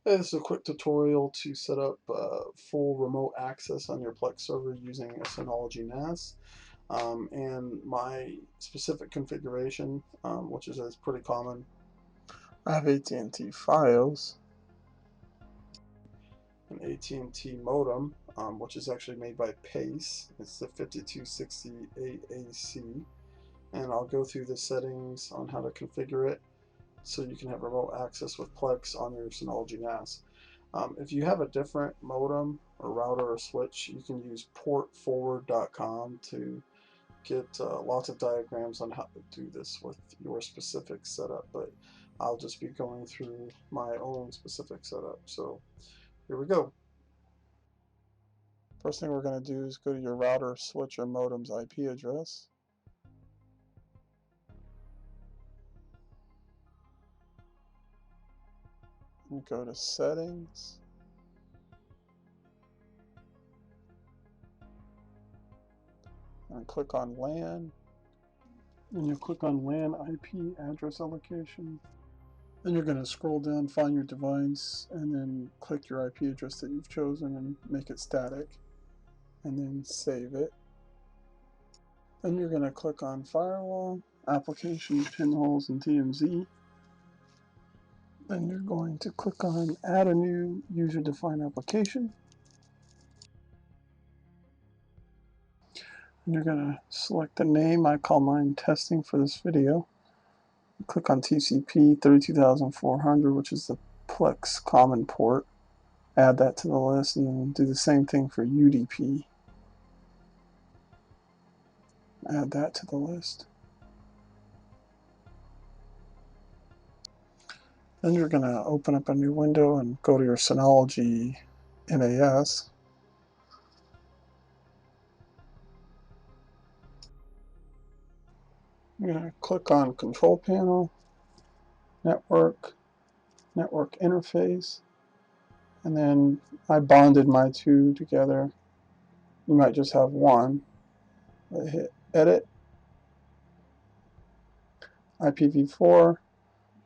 This is a quick tutorial to set up full remote access on your Plex server using a Synology NAS. And my specific configuration, which is pretty common. I have AT&T Fios, an AT&T modem, which is actually made by Pace. It's the 5268AC, and I'll go through the settings on how to configure it so you can have remote access with Plex on your Synology NAS. If you have a different modem or router or switch, you can use portforward.com to get lots of diagrams on how to do this with your specific setup, but I'll just be going through my own specific setup. So here we go. First thing we're going to do is go to your router, switch, or modem's IP address. And go to settings. And click on LAN. And you click on LAN IP address allocation. Then you're going to scroll down, find your device, and then click your IP address that you've chosen and make it static. And then save it. Then you're going to click on Firewall, Applications, Pinholes, and TMZ. Then you're going to click on Add a new user-defined application. And you're going to select the name. I call mine Testing for this video. Click on TCP 32400, which is the Plex common port. Add that to the list, and then do the same thing for UDP. Add that to the list. Then you're going to open up a new window and go to your Synology NAS. You're going to click on Control Panel, Network, Network Interface, and then I bonded my two together. You might just have one. Hit Edit, IPv4.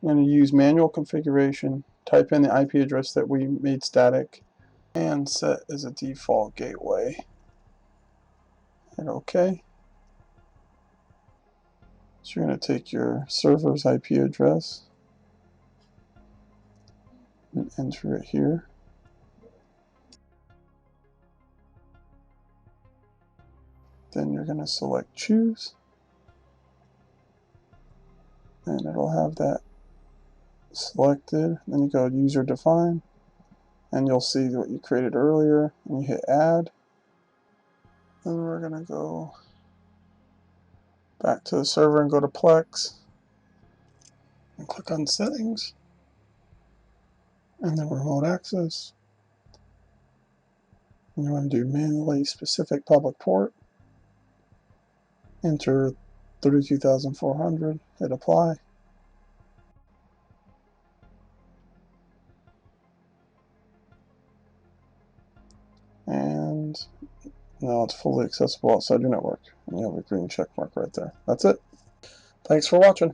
I'm going to use manual configuration, type in the IP address that we made static, and set as a default gateway. Hit OK. So you're going to take your server's IP address and enter it here. Then you're going to select Choose, and it'll have that selected. Then you go to User Define, and you'll see what you created earlier, and you hit Add. Then we're going to go back to the server and go to Plex, and click on Settings, and then Remote Access. And you want to do manually specific public port, enter 32,400, hit Apply. And now it's fully accessible outside your network. And you have a green check mark right there. That's it. Thanks for watching.